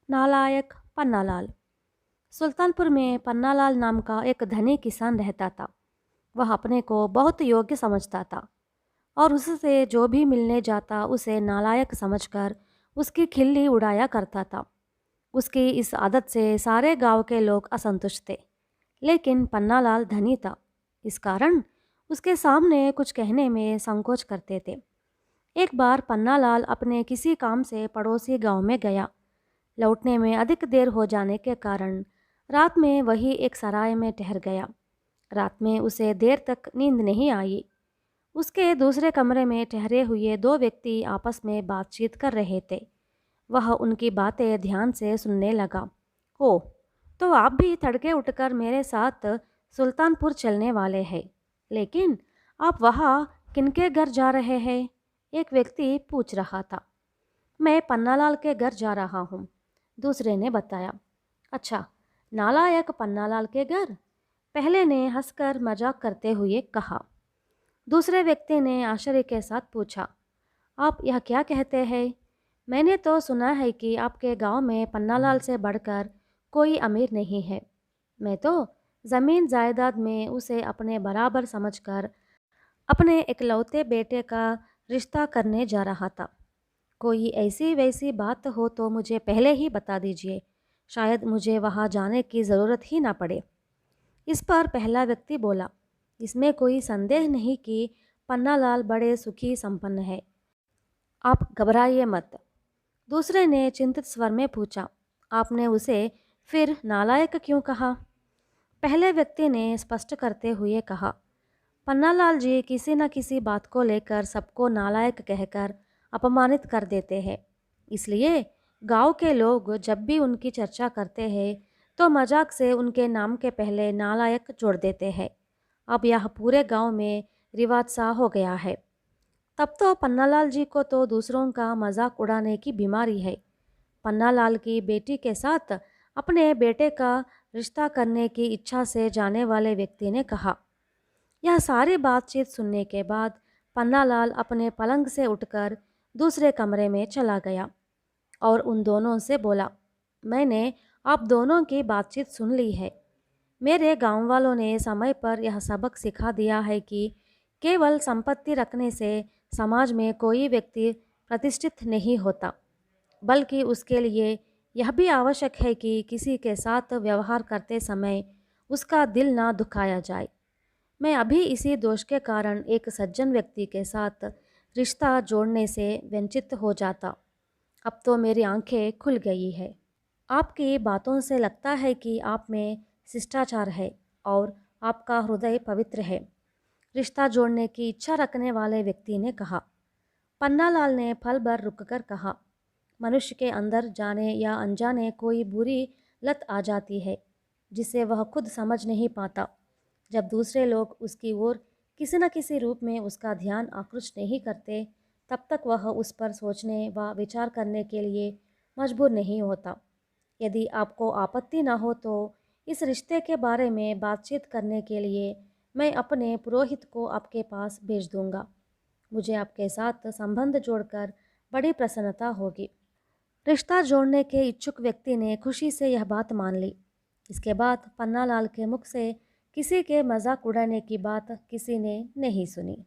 नालायक पन्नालाल। सुल्तानपुर में पन्नालाल नाम का एक धनी किसान रहता था। वह अपने को बहुत योग्य समझता था और उससे जो भी मिलने जाता उसे नालायक समझकर उसकी खिल्ली उड़ाया करता था। उसकी इस आदत से सारे गांव के लोग असंतुष्ट थे, लेकिन पन्नालाल धनी था। इस कारण उसके सामने कुछ कहने में संकोच करते थे। एक बार पन्नालाल अपने किसी काम से पड़ोसी गांव में गया। लौटने में अधिक देर हो जाने के कारण रात में वही एक सराय में ठहर गया। रात में उसे देर तक नींद नहीं आई। उसके दूसरे कमरे में ठहरे हुए दो व्यक्ति आपस में बातचीत कर रहे थे। वह उनकी बातें ध्यान से सुनने लगा। ओह, तो आप भी तड़के उठकर मेरे साथ सुल्तानपुर चलने वाले हैं, लेकिन आप वहाँ किनके घर जा रहे हैं? एक व्यक्ति पूछ रहा था। मैं पन्नालाल के घर जा रहा हूँ, दूसरे ने बताया। अच्छा, नालायक पन्नालाल के घर? पहले ने हंसकर मजाक करते हुए कहा। दूसरे व्यक्ति ने आश्चर्य के साथ पूछा, आप यह क्या कहते हैं? मैंने तो सुना है कि आपके गांव में पन्नालाल से बढ़कर कोई अमीर नहीं है। मैं तो ज़मीन जायदाद में उसे अपने बराबर समझकर अपने इकलौते बेटे का रिश्ता करने जा रहा था। कोई ऐसी वैसी बात हो तो मुझे पहले ही बता दीजिए, शायद मुझे वहाँ जाने की ज़रूरत ही ना पड़े। इस पर पहला व्यक्ति बोला, इसमें कोई संदेह नहीं कि पन्नालाल बड़े सुखी संपन्न है, आप घबराइए मत। दूसरे ने चिंतित स्वर में पूछा, आपने उसे फिर नालायक क्यों कहा? पहले व्यक्ति ने स्पष्ट करते हुए कहा, पन्नालाल जी किसी न किसी बात को लेकर सबको नालायक कहकर अपमानित कर देते हैं। इसलिए गांव के लोग जब भी उनकी चर्चा करते हैं तो मजाक से उनके नाम के पहले नालायक जोड़ देते हैं। अब यह पूरे गांव में रिवाज सा हो गया है। तब तो पन्नालाल जी को तो दूसरों का मजाक उड़ाने की बीमारी है। पन्नालाल की बेटी के साथ अपने बेटे का रिश्ता करने की इच्छा से जाने वाले व्यक्ति ने कहा। यह सारी बातचीत सुनने के बाद पन्नालाल अपने पलंग से उठकर दूसरे कमरे में चला गया और उन दोनों से बोला, मैंने आप दोनों की बातचीत सुन ली है। मेरे गांव वालों ने समय पर यह सबक सिखा दिया है कि केवल संपत्ति रखने से समाज में कोई व्यक्ति प्रतिष्ठित नहीं होता, बल्कि उसके लिए यह भी आवश्यक है कि किसी के साथ व्यवहार करते समय उसका दिल ना दुखाया जाए। मैं अभी इसी दोष के कारण एक सज्जन व्यक्ति के साथ रिश्ता जोड़ने से वंचित हो जाता। अब तो मेरी आंखें खुल गई है। आपकी बातों से लगता है कि आप में शिष्टाचार है और आपका हृदय पवित्र है, रिश्ता जोड़ने की इच्छा रखने वाले व्यक्ति ने कहा। पन्नालाल ने पल भर रुककर कहा, मनुष्य के अंदर जाने या अनजाने कोई बुरी लत आ जाती है जिसे वह खुद समझ नहीं पाता। जब दूसरे लोग उसकी ओर किसी न किसी रूप में उसका ध्यान आकृष्ट नहीं करते, तब तक वह उस पर सोचने व विचार करने के लिए मजबूर नहीं होता। यदि आपको आपत्ति न हो तो इस रिश्ते के बारे में बातचीत करने के लिए मैं अपने पुरोहित को आपके पास भेज दूंगा। मुझे आपके साथ संबंध जोड़कर बड़ी प्रसन्नता होगी। रिश्ता जोड़ने के इच्छुक व्यक्ति ने खुशी से यह बात मान ली। इसके बाद पन्नालाल के मुख से किसी के मजाक उड़ाने की बात किसी ने नहीं सुनी।